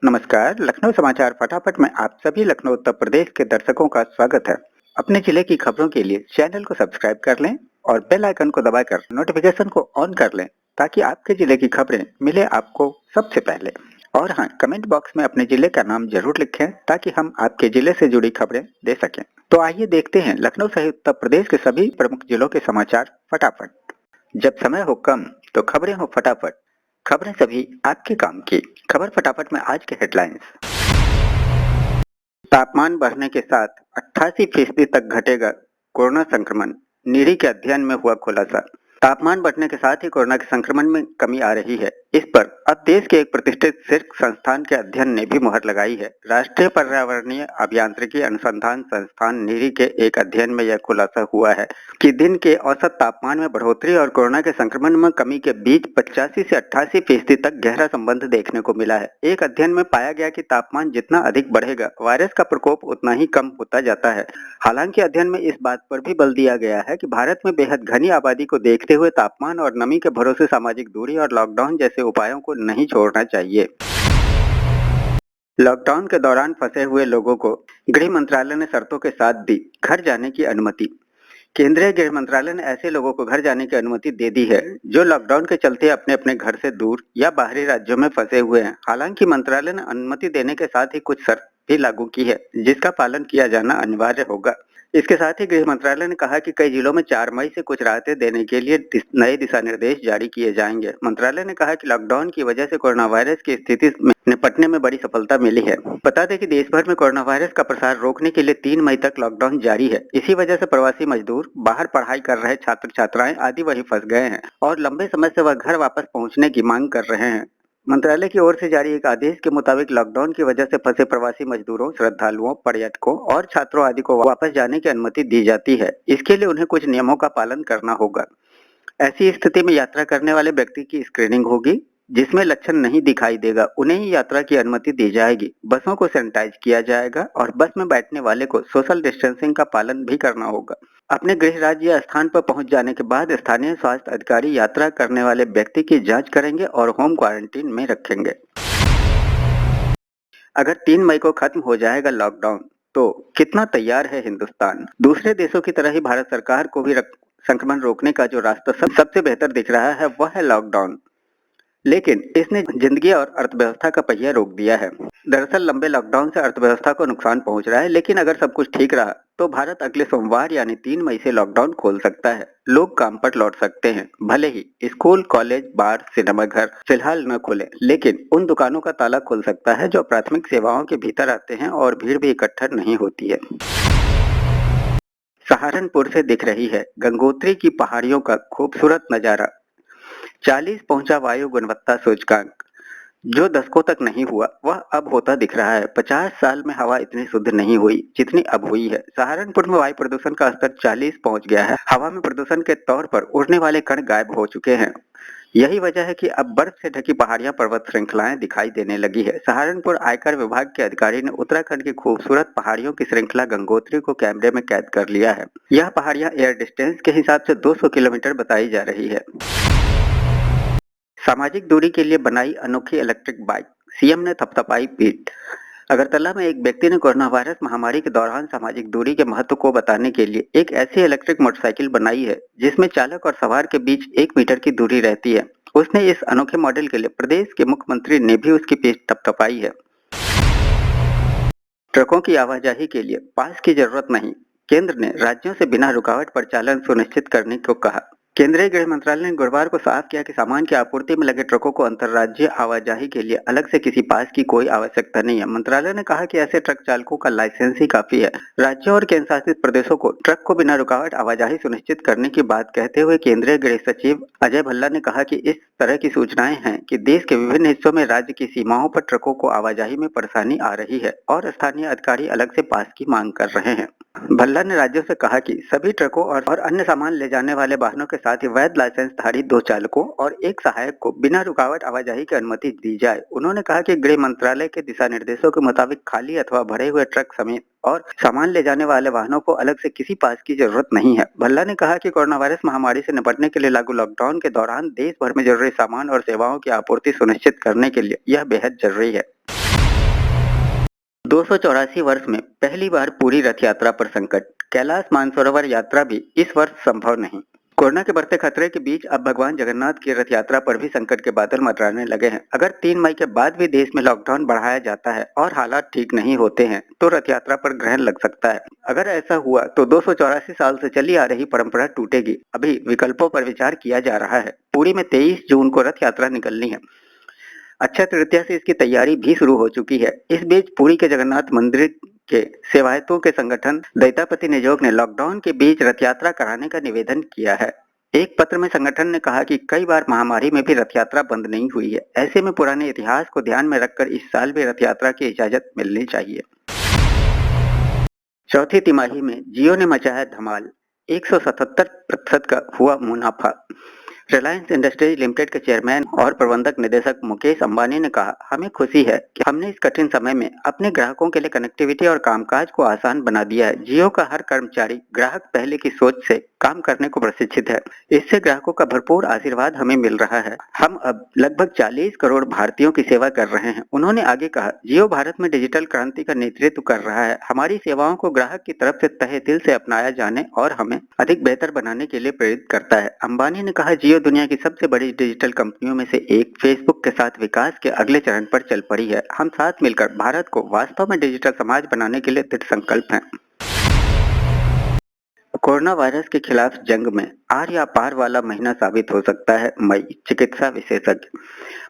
नमस्कार, लखनऊ समाचार फटाफट में आप सभी लखनऊ उत्तर प्रदेश के दर्शकों का स्वागत है। अपने जिले की खबरों के लिए चैनल को सब्सक्राइब कर लें और बेल आइकन को दबाकर नोटिफिकेशन को ऑन कर लें ताकि आपके जिले की खबरें मिले आपको सबसे पहले। और हाँ, कमेंट बॉक्स में अपने जिले का नाम जरूर लिखें ताकि हम आपके जिले से जुड़ी खबरें दे सकें। तो आइए देखते हैं लखनऊ सहित उत्तर प्रदेश के सभी प्रमुख जिलों के समाचार फटाफट। जब समय हो कम तो खबरें हो फटाफट, खबरें सभी आपके काम की। खबर फटाफट में आज के हेडलाइंस। तापमान बढ़ने के साथ 88% तक घटेगा कोरोना संक्रमण, नीरी के अध्ययन में हुआ खुलासा। तापमान बढ़ने के साथ ही कोरोना के संक्रमण में कमी आ रही है। इस पर अब देश के एक प्रतिष्ठित शीर्ष संस्थान के अध्ययन ने भी मुहर लगाई है। राष्ट्रीय पर्यावरणीय अभियांत्रिकी अनुसंधान संस्थान नीरी के एक अध्ययन में यह खुलासा हुआ है कि दिन के औसत तापमान में बढ़ोतरी और कोरोना के संक्रमण में कमी के बीच 85 से 88% तक गहरा संबंध देखने को मिला है। एक अध्ययन में पाया गया कि तापमान जितना अधिक बढ़ेगा, वायरस का प्रकोप उतना ही कम होता जाता है। हालांकि अध्ययन में इस बात पर भी बल दिया गया है कि भारत में बेहद घनी आबादी को देखते हुए तापमान और नमी के भरोसे सामाजिक दूरी और लॉकडाउन जैसे उपायों को नहीं छोड़ना चाहिए। लॉकडाउन के दौरान फंसे हुए लोगों को गृह मंत्रालय ने शर्तों के साथ दी घर जाने की अनुमति। केंद्रीय गृह मंत्रालय ने ऐसे लोगों को घर जाने की अनुमति दे दी है जो लॉकडाउन के चलते अपने अपने घर से दूर या बाहरी राज्यों में फंसे हुए हैं। हालांकि मंत्रालय ने अनुमति देने के साथ ही कुछ शर्त भी लागू की है जिसका पालन किया जाना अनिवार्य होगा। इसके साथ ही गृह मंत्रालय ने कहा कि कई जिलों में 4 मई से कुछ राहतें देने के लिए नए दिशा निर्देश जारी किए जाएंगे। मंत्रालय ने कहा कि लॉकडाउन की वजह से कोरोना वायरस की स्थिति में निपटने में बड़ी सफलता मिली है। बता दें कि देश भर में कोरोना वायरस का प्रसार रोकने के लिए 3 मई तक लॉकडाउन जारी है। इसी वजह से प्रवासी मजदूर, बाहर पढ़ाई कर रहे छात्र छात्राएं आदि वहीं फंस गए हैं और लंबे समय से वह घर वापस पहुंचने की मांग कर रहे हैं। मंत्रालय की ओर से जारी एक आदेश के मुताबिक लॉकडाउन की वजह से फंसे प्रवासी मजदूरों, श्रद्धालुओं, पर्यटकों और छात्रों आदि को वापस जाने की अनुमति दी जाती है। इसके लिए उन्हें कुछ नियमों का पालन करना होगा। ऐसी स्थिति में यात्रा करने वाले व्यक्ति की स्क्रीनिंग होगी, जिसमें लक्षण नहीं दिखाई देगा उन्हें ही यात्रा की अनुमति दी जाएगी। बसों को सैनिटाइज किया जाएगा और बस में बैठने वाले को सोशल डिस्टेंसिंग का पालन भी करना होगा। अपने गृह राज्य या स्थान पर पहुंच जाने के बाद स्थानीय स्वास्थ्य अधिकारी यात्रा करने वाले व्यक्ति की जांच करेंगे और होम क्वारंटीन में रखेंगे। अगर 3 मई को खत्म हो जाएगा लॉकडाउन तो कितना तैयार है हिंदुस्तान? दूसरे देशों की तरह ही भारत सरकार को भी संक्रमण रोकने का जो रास्ता सबसे बेहतर दिख रहा है वह है लॉकडाउन, लेकिन इसने जिंदगी और अर्थव्यवस्था का पहिया रोक दिया है। दरअसल लंबे लॉकडाउन से अर्थव्यवस्था को नुकसान पहुंच रहा है, लेकिन अगर सब कुछ ठीक रहा तो भारत अगले सोमवार यानी 3 मई से लॉकडाउन खोल सकता है। लोग काम पर लौट सकते हैं, भले ही स्कूल, कॉलेज, बार, सिनेमाघर फिलहाल न खुले, लेकिन उन दुकानों का ताला खुल सकता है जो प्राथमिक सेवाओं के भीतर आते हैं और भीड़ भी इकट्ठा नहीं होती है। सहारनपुर से दिख रही है गंगोत्री की पहाड़ियों का खूबसूरत नजारा। 40 पहुंचा वायु गुणवत्ता सूचकांक, जो दशकों तक नहीं हुआ वह अब होता दिख रहा है। 50 साल में हवा इतनी शुद्ध नहीं हुई जितनी अब हुई है। सहारनपुर में वायु प्रदूषण का स्तर 40 पहुंच गया है। हवा में प्रदूषण के तौर पर उड़ने वाले कण गायब हो चुके हैं। यही वजह है कि अब बर्फ से ढकी पहाड़ियां, पर्वत श्रृंखलाएं दिखाई देने लगी है। सहारनपुर आयकर विभाग के अधिकारी ने उत्तराखंड की खूबसूरत पहाड़ियों की श्रृंखला गंगोत्री को कैमरे में कैद कर लिया है। यह पहाड़ियां एयर डिस्टेंस के हिसाब से 200 किलोमीटर बताई जा रही है। सामाजिक दूरी के लिए बनाई अनोखी इलेक्ट्रिक बाइक, सीएम ने थपथपाई पीठ। अगरतला में एक व्यक्ति ने कोरोना वायरस महामारी के दौरान सामाजिक दूरी के महत्व को बताने के लिए एक ऐसी इलेक्ट्रिक मोटरसाइकिल बनाई है जिसमें चालक और सवार के बीच 1 मीटर की दूरी रहती है। उसने इस अनोखे मॉडल के लिए प्रदेश के मुख्यमंत्री ने भी उसकी पीठ थपथपाई है। ट्रकों की आवाजाही के लिए पास की जरूरत नहीं, केंद्र ने राज्यों से बिना रुकावट परिचालन सुनिश्चित करने को कहा। केंद्रीय गृह मंत्रालय ने गुरुवार को साफ किया कि सामान की आपूर्ति में लगे ट्रकों को अंतर्राज्यीय आवाजाही के लिए अलग से किसी पास की कोई आवश्यकता नहीं है। मंत्रालय ने कहा कि ऐसे ट्रक चालकों का लाइसेंस ही काफी है। राज्यों और केंद्र शासित प्रदेशों को ट्रक को बिना रुकावट आवाजाही सुनिश्चित करने की बात कहते हुए केंद्रीय गृह सचिव अजय भल्ला ने कहा कि इस तरह की सूचनाएं हैं कि देश के विभिन्न हिस्सों में राज्य की सीमाओं पर ट्रकों को आवाजाही में परेशानी आ रही है और स्थानीय अधिकारी अलग से पास की मांग कर रहे हैं। भल्ला ने राज्यों से कहा कि सभी ट्रकों और अन्य सामान ले जाने वाले वाहनों के साथ ही वैध लाइसेंस धारी 2 चालकों और 1 सहायक को बिना रुकावट आवाजाही की अनुमति दी जाए। उन्होंने कहा कि गृह मंत्रालय के दिशा निर्देशों के मुताबिक खाली अथवा भरे हुए ट्रक समेत और सामान ले जाने वाले वाहनों को अलग से किसी पास की जरूरत नहीं है। भल्ला ने कहा कि कोरोना वायरस महामारी से निपटने के लिए लागू लॉकडाउन के दौरान देश भर में जरूरी सामान और सेवाओं की आपूर्ति सुनिश्चित करने के लिए यह बेहद जरूरी है। 284 वर्ष में पहली बार पूरी रथ यात्रा पर संकट, कैलाश मानसरोवर यात्रा भी इस वर्ष संभव नहीं। कोरोना के बढ़ते खतरे के बीच अब भगवान जगन्नाथ की रथ यात्रा पर भी संकट के बादल मंडराने लगे हैं। अगर 3 मई के बाद भी देश में लॉकडाउन बढ़ाया जाता है और हालात ठीक नहीं होते हैं तो रथ यात्रा पर ग्रहण लग सकता है। अगर ऐसा हुआ तो 284 साल से चली आ रही परंपरा टूटेगी। अभी विकल्पों पर विचार किया जा रहा है। पुरी में 23 जून को रथ यात्रा निकलनी है। अक्षय तृतीया से इसकी तैयारी भी शुरू हो चुकी है। इस बीच पुरी के जगन्नाथ मंदिर के सेवायतों के संगठन दैतापति नियोग ने लॉकडाउन के बीच रथ यात्रा कराने का निवेदन किया है। एक पत्र में संगठन ने कहा कि कई बार महामारी में भी रथ यात्रा बंद नहीं हुई है। ऐसे में पुराने इतिहास को ध्यान में रखकर इस साल भी रथ यात्रा की इजाजत मिलनी चाहिए। चौथी तिमाही में जियो ने मचाया धमाल, 177% का हुआ मुनाफा। रिलायंस इंडस्ट्रीज लिमिटेड के चेयरमैन और प्रबंधक निदेशक मुकेश अंबानी ने कहा, हमें खुशी है कि हमने इस कठिन समय में अपने ग्राहकों के लिए कनेक्टिविटी और कामकाज को आसान बना दिया है। जियो का हर कर्मचारी ग्राहक पहले की सोच से काम करने को प्रशिक्षित है। इससे ग्राहकों का भरपूर आशीर्वाद हमें मिल रहा है। हम अब लगभग 40 करोड़ भारतीयों की सेवा कर रहे हैं। उन्होंने आगे कहा, जियो भारत में डिजिटल क्रांति का नेतृत्व कर रहा है। हमारी सेवाओं को ग्राहक की तरफ से तहे दिल से अपनाया जाने और हमें अधिक बेहतर बनाने के लिए प्रेरित करता है। अंबानी ने कहा, जियो दुनिया की सबसे बड़ी डिजिटल कंपनियों में से एक फेसबुक के साथ विकास के अगले चरण पर चल पड़ी है। हम साथ मिलकर भारत को वास्तव में डिजिटल समाज बनाने के लिए दृढ़ संकल्प हैं। कोरोना वायरस के खिलाफ जंग में आर या पार वाला महीना साबित हो सकता है मई, चिकित्सा विशेषज्ञ।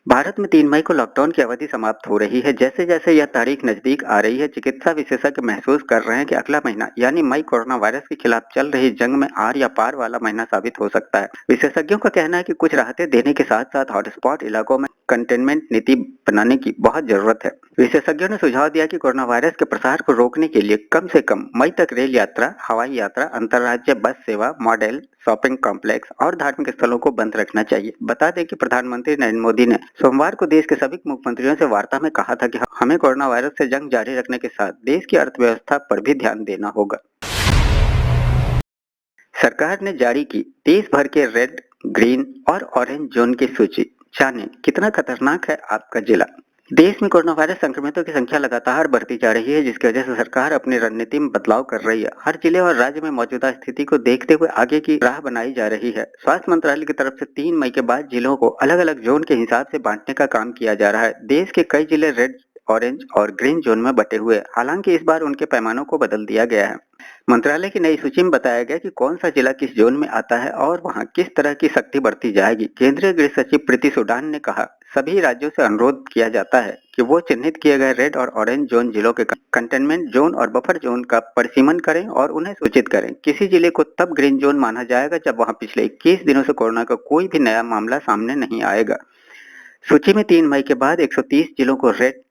भारत में 3 मई को लॉकडाउन की अवधि समाप्त हो रही है। जैसे जैसे यह तारीख नजदीक आ रही है, चिकित्सा विशेषज्ञ महसूस कर रहे हैं कि अगला महीना यानी मई कोरोना वायरस के खिलाफ चल रही जंग में आर या पार वाला महीना साबित हो सकता है। विशेषज्ञों का कहना है कि कुछ राहतें देने के साथ साथ हॉटस्पॉट इलाकों में कंटेनमेंट नीति बनाने की बहुत जरूरत है। विशेषज्ञों ने सुझाव दिया कि कोरोना वायरस के प्रसार को रोकने के लिए कम से कम मई तक रेल यात्रा, हवाई यात्रा, अंतर्राज्य बस सेवा, मॉडल, शॉपिंग कॉम्प्लेक्स और धार्मिक स्थलों को बंद रखना चाहिए। बता दें कि प्रधानमंत्री नरेंद्र मोदी ने सोमवार को देश के सभी मुख्यमंत्रियों से वार्ता में कहा था कि हमें कोरोना वायरस से जंग जारी रखने के साथ देश की अर्थव्यवस्था पर भी ध्यान देना होगा। सरकार ने जारी की देश भर के रेड, ग्रीन और ऑरेंज जोन की सूची। जाने कितना खतरनाक है आपका जिला। देश में कोरोना वायरस संक्रमितों की संख्या लगातार बढ़ती जा रही है, जिसकी वजह से सरकार अपनी रणनीति में बदलाव कर रही है। हर जिले और राज्य में मौजूदा स्थिति को देखते हुए आगे की राह बनाई जा रही है। स्वास्थ्य मंत्रालय की तरफ से 3 मई के बाद जिलों को अलग अलग जोन के हिसाब से बांटने का काम किया जा रहा है। देश के कई जिले रेड, ऑरेंज और ग्रीन जोन में बटे हुए, हालांकि इस बार उनके पैमानों को बदल दिया गया है। मंत्रालय की नई सूची में बताया गया कि कौन सा जिला किस जोन में आता है और वहां किस तरह की सख्ती बरती जाएगी। केंद्रीय गृह सचिव प्रीति सूडान ने कहा, सभी राज्यों से अनुरोध किया जाता है कि वो चिन्हित किए गए रेड और ऑरेंज जोन जिलों के कंटेनमेंट जोन और बफर जोन का परिसीमन करें और उन्हें सूचित करें। किसी जिले को तब ग्रीन जोन माना जाएगा जब वहां पिछले 21 दिनों से कोरोना का कोई भी नया मामला सामने नहीं आएगा। सूची में 3 मई के बाद 130 जिलों को रेड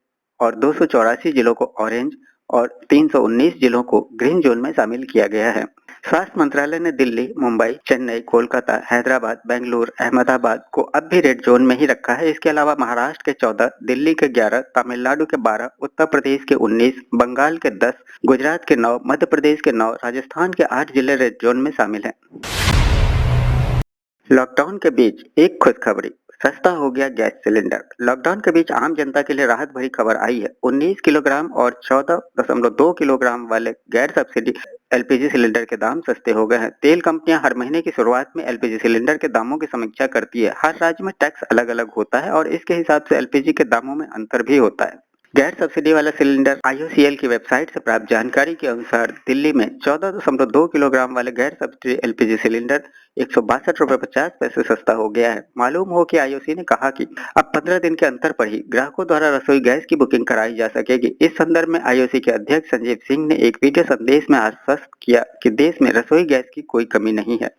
और 284 जिलों को ऑरेंज और 319 जिलों को ग्रीन जोन में शामिल किया गया है। स्वास्थ्य मंत्रालय ने दिल्ली, मुंबई, चेन्नई, कोलकाता, हैदराबाद, बेंगलुरु, अहमदाबाद को अब भी रेड जोन में ही रखा है। इसके अलावा महाराष्ट्र के 14, दिल्ली के 11, तमिलनाडु के 12, उत्तर प्रदेश के 19, बंगाल के 10, गुजरात के 9, मध्य प्रदेश के 9, राजस्थान के 8 जिले रेड जोन में शामिल हैं। लॉकडाउन के बीच एक खुशखबरी, सस्ता हो गया गैस सिलेंडर। लॉकडाउन के बीच आम जनता के लिए राहत भरी खबर आई है। 19 किलोग्राम और 14.2 किलोग्राम वाले गैर सब्सिडी एलपीजी सिलेंडर के दाम सस्ते हो गए हैं। तेल कंपनियां हर महीने की शुरुआत में एलपीजी सिलेंडर के दामों की समीक्षा करती है। हर राज्य में टैक्स अलग अलग होता है और इसके हिसाब से एलपीजी के दामों में अंतर भी होता है। गैर सब्सिडी वाला सिलेंडर IOCL की वेबसाइट से प्राप्त जानकारी के अनुसार दिल्ली में 14.2 किलोग्राम वाले गैर सब्सिडी एलपीजी सिलेंडर 162 रुपए 50 पैसे सस्ता हो गया है। मालूम हो कि IOC ने कहा कि अब 15 दिन के अंतर पर ही ग्राहकों द्वारा रसोई गैस की बुकिंग कराई जा सकेगी। इस संदर्भ में IOC के अध्यक्ष संजीव सिंह ने एक वीडियो संदेश में आश्वस्त किया कि देश में रसोई गैस की कोई कमी नहीं है।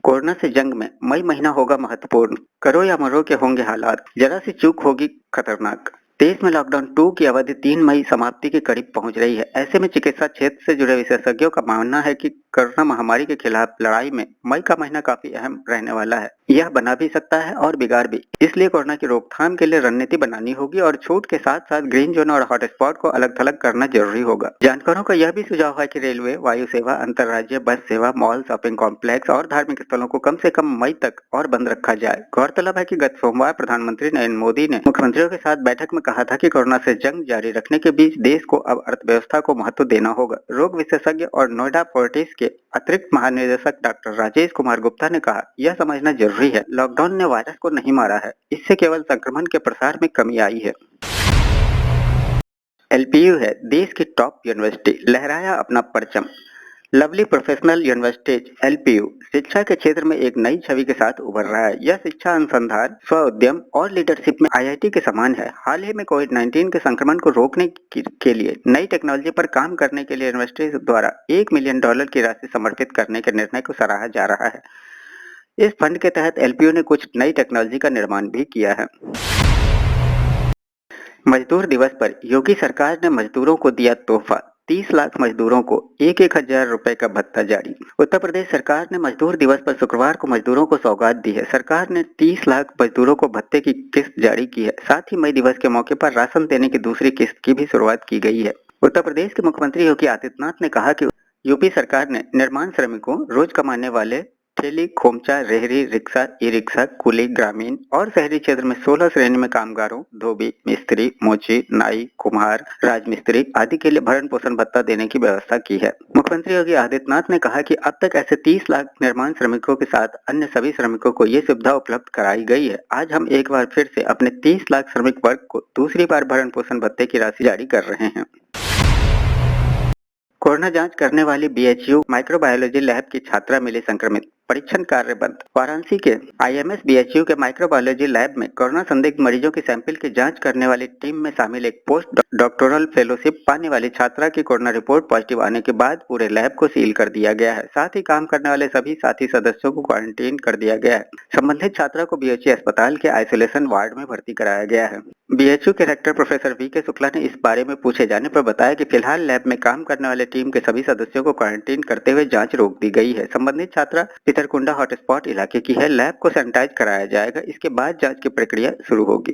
कोरोना से जंग में मई महीना होगा महत्वपूर्ण, करो या मरो के होंगे हालात, जरा सी चूक होगी खतरनाक। देश में लॉकडाउन 2 की अवधि 3 मई समाप्ति के करीब पहुंच रही है। ऐसे में चिकित्सा क्षेत्र से जुड़े विशेषज्ञों का मानना है कि कोरोना महामारी के खिलाफ लड़ाई में मई का महीना काफी अहम रहने वाला है। यह बना भी सकता है और बिगाड़ भी, इसलिए कोरोना की रोकथाम के लिए रणनीति बनानी होगी और छूट के साथ साथ ग्रीन जोन और हॉटस्पॉट को अलग थलग करना जरूरी होगा। जानकारों का यह भी सुझाव है कि रेलवे, वायु सेवा, अंतर्राज्यीय बस सेवा, मॉल, शॉपिंग कॉम्प्लेक्स और धार्मिक स्थलों को कम से कम मई तक और बंद रखा जाए। गौरतलब है कि गत सोमवार प्रधानमंत्री नरेंद्र मोदी ने मुख्यमंत्रियों के साथ बैठक में कहा था कि कोरोना से जंग जारी रखने के बीच देश को अब अर्थव्यवस्था को महत्व देना होगा। रोग विशेषज्ञ और नोएडा फोर्टिस के अतिरिक्त महानिदेशक डॉक्टर राजेश कुमार गुप्ता ने कहा, यह समझना जरूरी है, लॉकडाउन ने वायरस को नहीं मारा है, इससे केवल संक्रमण के प्रसार में कमी आई है। एलपीयू है देश की टॉप यूनिवर्सिटी, लहराया अपना परचम। लवली प्रोफेशनल यूनिवर्सिटीज एलपीयू शिक्षा के क्षेत्र में एक नई छवि के साथ उभर रहा है। यह शिक्षा अनुसंधान, स्व उद्यम और लीडरशिप में आईआईटी के समान है। हाल ही में कोविड-19 के संक्रमण को रोकने के लिए नई टेक्नोलॉजी पर काम करने के लिए यूनिवर्सिटी द्वारा $1 मिलियन की राशि समर्पित करने के निर्णय को सराहा जा रहा है। इस फंड के तहत एलपीयू ने कुछ नई टेक्नोलॉजी का निर्माण भी किया है। मजदूर दिवस पर योगी सरकार ने मजदूरों को दिया तोहफा, 30 लाख मजदूरों को 1,000 रुपए का भत्ता जारी। उत्तर प्रदेश सरकार ने मजदूर दिवस पर शुक्रवार को मजदूरों को सौगात दी है। सरकार ने 30 लाख मजदूरों को भत्ते की किस्त जारी की है। साथ ही मई दिवस के मौके पर राशन देने की दूसरी किस्त की भी शुरुआत की गई है। उत्तर प्रदेश के मुख्यमंत्री योगी आदित्यनाथ ने कहा कि यूपी सरकार ने निर्माण श्रमिकों, रोज कमाने वाले, ठेली, खोमचा, रेहड़ी, रिक्शा, ई रिक्शा, कुली, ग्रामीण और शहरी क्षेत्र में 16 श्रेणी में कामगारों, धोबी, मिस्त्री, मोची, नाई, कुम्हार, राजमिस्त्री आदि के लिए भरण पोषण भत्ता देने की व्यवस्था की है। मुख्यमंत्री योगी आदित्यनाथ ने कहा कि अब तक ऐसे 30 लाख निर्माण श्रमिकों के साथ अन्य सभी श्रमिकों को ये सुविधा उपलब्ध कराई गई है। आज हम एक बार फिर से अपने 30 लाख श्रमिक वर्ग को दूसरी बार भरण पोषण भत्ते की राशि जारी कर रहे हैं। कोरोना जांच करने वाली बीएचयू माइक्रोबायोलॉजी लैब की छात्रा मिली संक्रमित, परीक्षण कार्य बंद। वाराणसी के आईएमएस बीएचयू के माइक्रोबायोलॉजी लैब में कोरोना संदिग्ध मरीजों की सैंपल की जांच करने वाली टीम में शामिल एक पोस्ट डॉक्टोरल फेलोशिप पाने वाली छात्रा की कोरोना रिपोर्ट पॉजिटिव आने के बाद पूरे लैब को सील कर दिया गया है। साथ ही काम करने वाले सभी साथी सदस्यों को क्वारंटीन कर दिया गया है। संबंधित छात्रा को बीएचयू अस्पताल के आइसोलेशन वार्ड में भर्ती कराया गया है। बीएचयू के डायरेक्टर प्रोफेसर वी.के. शुक्ला ने इस बारे में पूछे जाने पर बताया कि फिलहाल लैब में काम करने वाले टीम के सभी सदस्यों को क्वारंटीन करते हुए जांच रोक दी गई है। संबंधित छात्रा भितरकुंडा हॉटस्पॉट इलाके की है। लैब को सैनिटाइज कराया जाएगा, इसके बाद जांच की प्रक्रिया शुरू होगी।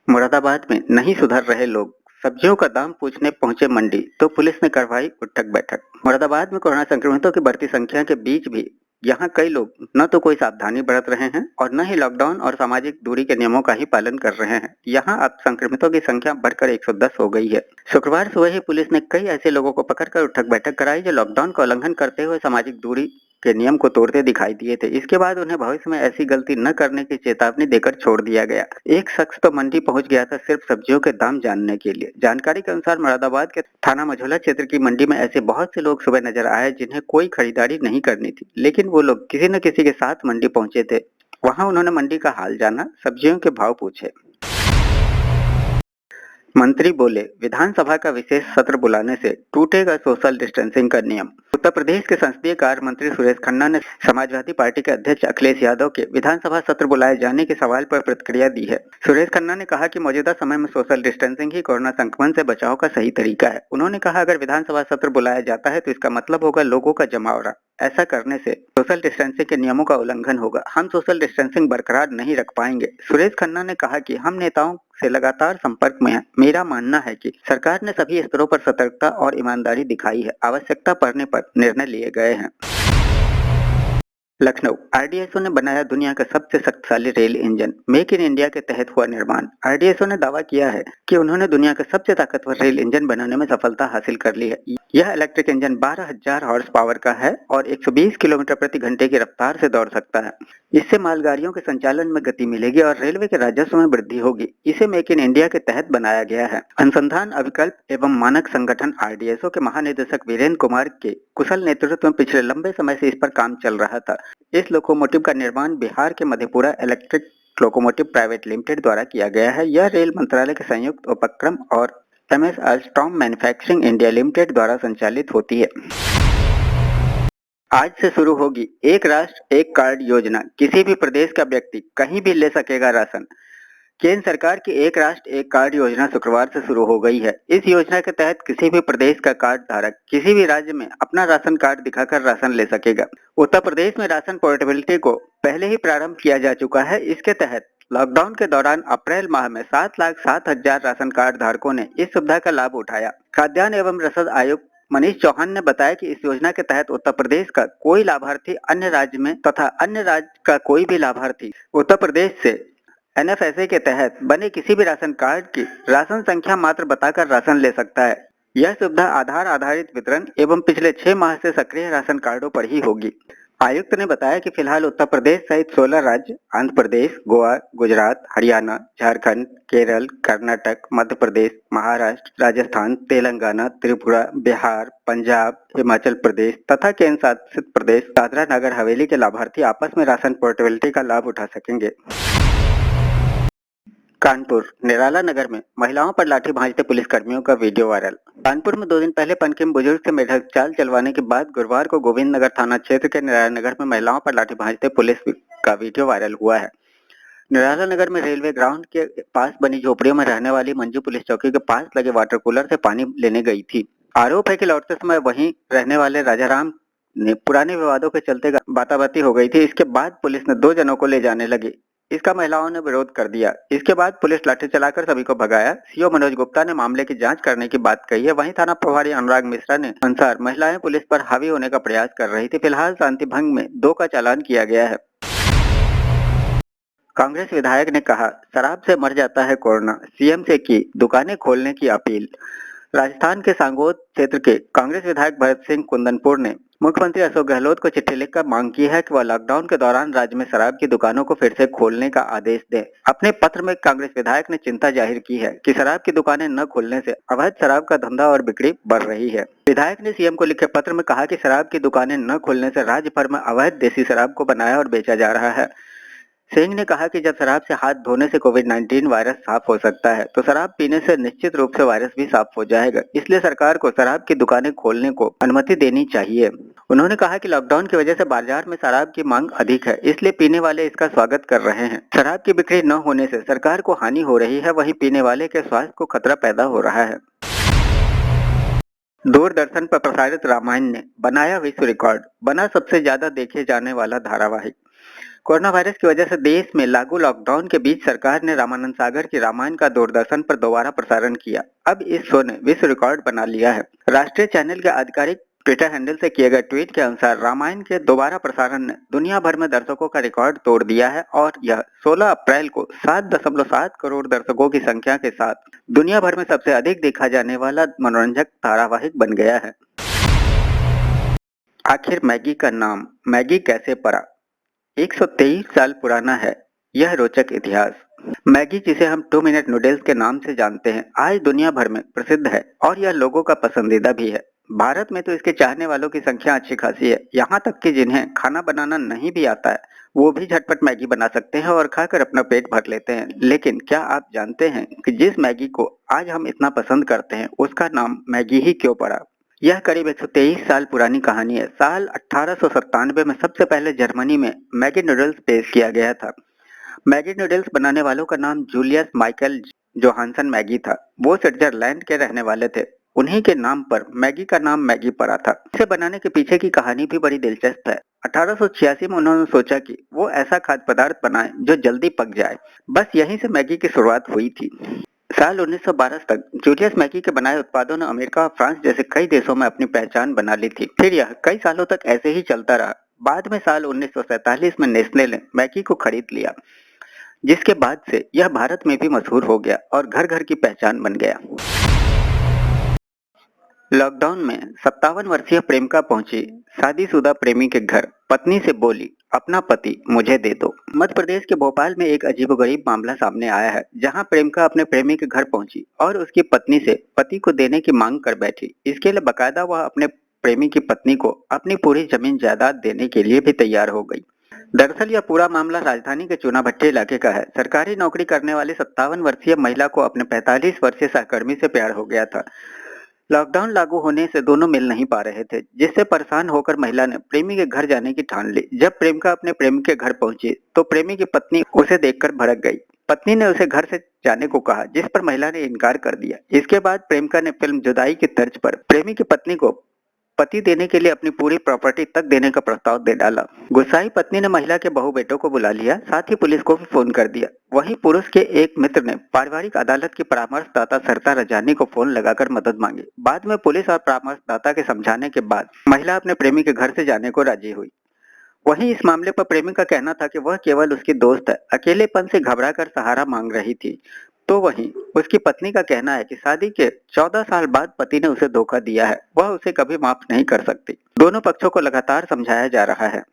मुरादाबाद में नहीं सुधर रहे लोग, सब्जियों का दाम पूछने पहुंचे मंडी तो पुलिस ने करवाई उठक बैठक। मुरादाबाद में कोरोना संक्रमितों की बढ़ती संख्या के बीच भी यहाँ कई लोग न तो कोई सावधानी बरत रहे हैं और न ही लॉकडाउन और सामाजिक दूरी के नियमों का ही पालन कर रहे हैं। यहाँ अब संक्रमितों की संख्या बढ़कर 110 हो गई है। शुक्रवार सुबह ही पुलिस ने कई ऐसे लोगों को पकड़कर उठक बैठक कराई जो लॉकडाउन का उल्लंघन करते हुए सामाजिक दूरी के नियम को तोड़ते दिखाई दिए थे। इसके बाद उन्हें भविष्य में ऐसी गलती न करने की चेतावनी देकर छोड़ दिया गया। एक शख्स तो मंडी पहुंच गया था सिर्फ सब्जियों के दाम जानने के लिए। जानकारी के अनुसार मुरादाबाद के थाना मझौला क्षेत्र की मंडी में ऐसे बहुत से लोग सुबह नजर आए जिन्हें कोई खरीदारी नहीं करनी थी, लेकिन वो लोग किसी न किसी के साथ मंडी पहुंचे थे। वहां उन्होंने मंडी का हाल जाना, सब्जियों के भाव पूछे। मंत्री बोले, विधानसभा का विशेष सत्र बुलाने से टूटेगा सोशल डिस्टेंसिंग का नियम। उत्तर प्रदेश के संसदीय कार्य मंत्री सुरेश खन्ना ने समाजवादी पार्टी के अध्यक्ष अखिलेश यादव के विधानसभा सत्र बुलाए जाने के सवाल पर प्रतिक्रिया दी है। सुरेश खन्ना ने कहा कि मौजूदा समय में सोशल डिस्टेंसिंग ही कोरोना संक्रमण से बचाव का सही तरीका है। उन्होंने कहा, अगर विधानसभा सत्र बुलाया जाता है तो इसका मतलब होगा लोगों का जमावड़ा। ऐसा करने से सोशल डिस्टेंसिंग के नियमों का उल्लंघन होगा। हम सोशल डिस्टेंसिंग बरकरार नहीं रख पाएंगे। सुरेश खन्ना ने कहा कि हम नेताओं से लगातार संपर्क में हैं। मेरा मानना है कि सरकार ने सभी स्तरों पर सतर्कता और ईमानदारी दिखाई है। आवश्यकता पड़ने पर निर्णय लिए गए हैं। लखनऊ, आरडीएसओ ने बनाया दुनिया का सबसे शक्तिशाली rail engine, make in India के तहत हुआ निर्माण। आरडीएसओ ने दावा किया है कि उन्होंने दुनिया का सबसे ताकतवर रेल इंजन बनाने में सफलता हासिल कर ली है। यह इलेक्ट्रिक इंजन 12,000 हॉर्स पावर का है और 120 किलोमीटर प्रति घंटे की रफ्तार से दौड़ सकता है। इससे मालगाड़ियों के संचालन में गति मिलेगी और रेलवे के राजस्व में वृद्धि होगी। इसे मेक इन इंडिया के तहत बनाया गया है। अनुसंधान, अभिकल्प एवं मानक संगठन आरडीएसओ के महानिदेशक वीरेंद्र कुमार के कुशल नेतृत्व में पिछले लंबे समय से इस पर काम चल रहा था। इस लोकोमोटिव का निर्माण बिहार के Madhepura electric locomotive private limited द्वारा किया गया है। यह रेल मंत्रालय के संयुक्त उपक्रम और MS Alstom manufacturing India limited द्वारा संचालित होती है। आज से शुरू होगी एक राष्ट्र एक कार्ड योजना। किसी भी प्रदेश का व्यक्ति कहीं भी ले सकेगा राशन। केंद्र सरकार की एक राष्ट्र एक कार्ड योजना शुक्रवार से शुरू हो गई है। इस योजना के तहत किसी भी प्रदेश का कार्ड धारक किसी भी राज्य में अपना राशन कार्ड दिखाकर राशन ले सकेगा। उत्तर प्रदेश में राशन पोर्टेबिलिटी को पहले ही प्रारंभ किया जा चुका है। इसके तहत लॉकडाउन के दौरान अप्रैल माह में 7,07,000 राशन कार्ड धारकों ने इस सुविधा का लाभ उठाया। खाद्यान्न एवं रसद आयुक्त मनीष चौहान ने बताया कि इस योजना के तहत उत्तर प्रदेश का कोई लाभार्थी अन्य राज्य में तथा अन्य राज्य का कोई भी लाभार्थी उत्तर प्रदेश से एनएफएसए के तहत बने किसी भी राशन कार्ड की राशन संख्या मात्र बताकर राशन ले सकता है। यह सुविधा आधार आधारित वितरण एवं पिछले 6 माह से सक्रिय राशन कार्डों पर ही होगी। आयुक्त ने बताया कि फिलहाल उत्तर प्रदेश सहित 16 राज्य आंध्र प्रदेश, गोवा, गुजरात, हरियाणा, झारखंड, केरल, कर्नाटक, मध्य प्रदेश, महाराष्ट्र, राजस्थान, तेलंगाना, त्रिपुरा, बिहार, पंजाब, हिमाचल प्रदेश तथा केंद्र शासित प्रदेश दादरा नगर हवेली के लाभार्थी आपस में राशन पोर्टेबिलिटी का लाभ उठा सकेंगे। कानपुर निराला नगर में महिलाओं पर लाठी भांजते पुलिस कर्मियों का वीडियो वायरल। कानपुर में 2 दिन पहले पनकी में बुजुर्ग से मेढक चाल चलवाने के बाद गुरुवार को गोविंद नगर थाना क्षेत्र के निराला नगर में महिलाओं पर लाठी भांजते पुलिस का वीडियो वायरल हुआ है। निराला नगर में रेलवे ग्राउंड के पास बनी झोपड़ियों में रहने वाली मंजू पुलिस चौकी के पास लगे वाटर कूलर से पानी लेने गई थी। आरोप है कि लौटते समय वहीं रहने वाले राजाराम ने पुराने विवादों के चलते बाताबाती हो गई थी। इसके बाद पुलिस ने 2 जनों को ले जाने लगी। इसका महिलाओं ने विरोध कर दिया। इसके बाद पुलिस लाठी चलाकर सभी को भगाया। सीओ मनोज गुप्ता ने मामले की जांच करने की बात कही है। वहीं थाना प्रभारी अनुराग मिश्रा ने अनुसार महिलाएं पुलिस पर हावी होने का प्रयास कर रही थी। फिलहाल शांति भंग में 2 का चालान किया गया है। कांग्रेस विधायक ने कहा, शराब से मर जाता है कोरोना, सीएम से की दुकानें खोलने की अपील। राजस्थान के सांगोद क्षेत्र के कांग्रेस विधायक भरत सिंह कुंदनपुर ने मुख्यमंत्री अशोक गहलोत को चिट्ठी लिखकर मांग की है कि वह लॉकडाउन के दौरान राज्य में शराब की दुकानों को फिर से खोलने का आदेश दें। अपने पत्र में कांग्रेस विधायक ने चिंता जाहिर की है कि शराब की दुकानें न खोलने से अवैध शराब का धंधा और बिक्री बढ़ रही है। विधायक ने सीएम को लिखे पत्र में कहा कि शराब की दुकानें न खोलने से राज्य भर में अवैध देसी शराब को बनाया और बेचा जा रहा है। सिंह ने कहा कि जब शराब से हाथ धोने से कोविड-19 वायरस साफ हो सकता है तो शराब पीने से निश्चित रूप से वायरस भी साफ हो जाएगा। इसलिए सरकार को शराब की दुकानें खोलने को अनुमति देनी चाहिए। उन्होंने कहा कि लॉकडाउन की वजह से बाजार में शराब की मांग अधिक है, इसलिए पीने वाले इसका स्वागत कर रहे हैं। शराब की बिक्री न होने से सरकार को हानि हो रही है, वहीं पीने वाले के स्वास्थ्य को खतरा पैदा हो रहा है। दूरदर्शन पर प्रसारित रामायण ने बनाया विश्व रिकॉर्ड, बना सबसे ज्यादा देखे जाने वाला धारावाहिक। कोरोना वायरस की वजह से देश में लागू लॉकडाउन के बीच सरकार ने रामानंद सागर की रामायण का दूरदर्शन पर दोबारा प्रसारण किया। अब इस शो ने विश्व रिकॉर्ड बना लिया है। राष्ट्रीय चैनल के आधिकारिक ट्विटर हैंडल से किए गए ट्वीट के अनुसार रामायण के दोबारा प्रसारण ने दुनिया भर में दर्शकों का रिकॉर्ड तोड़ दिया है और यह 16 अप्रैल को 7.7 करोड़ दर्शकों की संख्या के साथ दुनिया भर में सबसे अधिक देखा जाने वाला मनोरंजक धारावाहिक बन गया है। आखिर मैगी का नाम मैगी कैसे पड़ा? 123 साल पुराना है यह रोचक इतिहास। मैगी, जिसे हम 2 मिनट नूडल्स के नाम से जानते हैं, आज दुनिया भर में प्रसिद्ध है और यह लोगों का पसंदीदा भी है। भारत में तो इसके चाहने वालों की संख्या अच्छी खासी है। यहाँ तक कि जिन्हें खाना बनाना नहीं भी आता है वो भी झटपट मैगी बना सकते हैं और खाकर अपना पेट भर लेते हैं। लेकिन क्या आप जानते हैं कि जिस मैगी को आज हम इतना पसंद करते हैं उसका नाम मैगी ही क्यों पड़ा? यह करीब 123 साल पुरानी कहानी है। साल 1897 में सबसे पहले जर्मनी में मैगी नूडल्स पेश किया गया था। मैगी नूडल्स बनाने वालों का नाम जूलियस माइकल जोहानसन मैगी था। वो स्विट्जरलैंड के रहने वाले थे। उन्हीं के नाम पर मैगी का नाम मैगी पड़ा था। इसे बनाने के पीछे की कहानी भी बड़ी दिलचस्प है। 1886 में उन्होंने सोचा कि वो ऐसा खाद्य पदार्थ बनाए जो जल्दी पक जाए। बस यहीं से मैगी की शुरुआत हुई थी। साल 1912 तक जूलियस मैगी के बनाए उत्पादों ने अमेरिका और फ्रांस जैसे कई देशों में अपनी पहचान बना ली थी। फिर यह कई सालों तक ऐसे ही चलता रहा। बाद में साल 1947 में नेस्ले ने मैगी को खरीद लिया, जिसके बाद से यह भारत में भी मशहूर हो गया और घर घर की पहचान बन गया। लॉकडाउन में 57 वर्षीय प्रेमिका पहुंची शादीशुदा प्रेमी के घर। पत्नी से बोली, अपना पति मुझे दे दो। मध्य प्रदेश के भोपाल में एक अजीबोगरीब मामला सामने आया है, जहां प्रेमिका अपने प्रेमी के घर पहुंची और उसकी पत्नी से पति को देने की मांग कर बैठी। इसके लिए बकायदा वह अपने प्रेमी की पत्नी को अपनी पूरी जमीन जायदाद देने के लिए भी तैयार हो गई। दरअसल यह पूरा मामला राजधानी के चूनाभट्टी इलाके का है। सरकारी नौकरी करने वाली 57 वर्षीय महिला को अपने 45 वर्षीय सहकर्मी से प्यार हो गया था। लॉकडाउन लागू होने से दोनों मिल नहीं पा रहे थे, जिससे परेशान होकर महिला ने प्रेमी के घर जाने की ठान ली। जब प्रेमिका अपने प्रेमी के घर पहुंची तो प्रेमी की पत्नी उसे देखकर भड़क गई। पत्नी ने उसे घर से जाने को कहा, जिस पर महिला ने इनकार कर दिया। इसके बाद प्रेमिका ने फिल्म जुदाई की तर्ज पर प्रेमी की पत्नी को पति देने के लिए अपनी पूरी प्रॉपर्टी तक देने का प्रस्ताव दे डाला। गुस्साई पत्नी ने महिला के बहू बेटों को बुला लिया, साथ ही पुलिस को भी फोन कर दिया। वहीं पुरुष के एक मित्र ने पारिवारिक अदालत की परामर्शदाता सरिता रजानी को फोन लगाकर मदद मांगी। बाद में पुलिस और परामर्शदाता के समझाने के बाद महिला अपने प्रेमी के घर से जाने को राजी हुई। वहीं इस मामले पर प्रेमी का कहना था कि वह केवल उसकी दोस्त है, अकेलेपन से घबराकर सहारा मांग रही थी। तो वहीं उसकी पत्नी का कहना है कि शादी के 14 साल बाद पति ने उसे धोखा दिया है, वह उसे कभी माफ नहीं कर सकती। दोनों पक्षों को लगातार समझाया जा रहा है।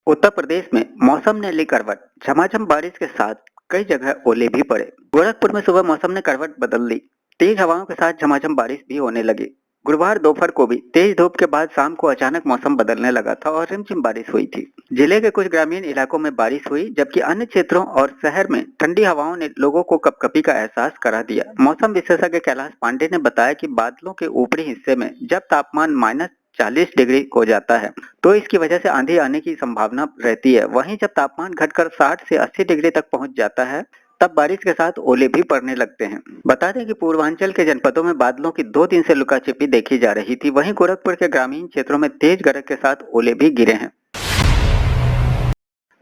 उत्तर प्रदेश में मौसम ने ली करवट, झमाझम बारिश के साथ कई जगह ओले भी पड़े। गोरखपुर में सुबह मौसम ने करवट बदल ली, तेज हवाओं के साथ झमाझम बारिश भी होने लगी। गुरुवार दोपहर को भी तेज धूप के बाद शाम को अचानक मौसम बदलने लगा था और रिमझिम बारिश हुई थी। जिले के कुछ ग्रामीण इलाकों में बारिश हुई, जबकि अन्य क्षेत्रों और शहर में ठंडी हवाओं ने लोगों को कपकपी का एहसास करा दिया। मौसम विशेषज्ञ कैलाश पांडे ने बताया कि बादलों के ऊपरी हिस्से में जब तापमान -40 डिग्री हो जाता है तो इसकी वजह से आंधी आने की संभावना रहती है। वहीं जब तापमान घटकर 60 से 80 डिग्री तक पहुंच जाता है तब बारिश के साथ ओले भी पड़ने लगते हैं। बता दें कि पूर्वांचल के जनपदों में बादलों की 2 दिन से लुका-छिपी देखी जा रही थी। वहीं गोरखपुर के ग्रामीण क्षेत्रों में तेज गरज के साथ ओले भी गिरे हैं।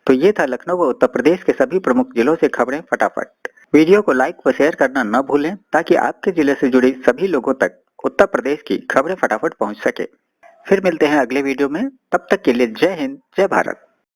तो ये था लखनऊ व उत्तर प्रदेश के सभी प्रमुख जिलों से खबरें फटाफट। वीडियो को लाइक व शेयर करना न भूलें ताकि आपके जिले से जुड़ी सभी लोगों तक उत्तर प्रदेश की खबरें फटाफट पहुंच सके। फिर मिलते हैं अगले वीडियो में, तब तक के लिए जय हिंद, जय भारत।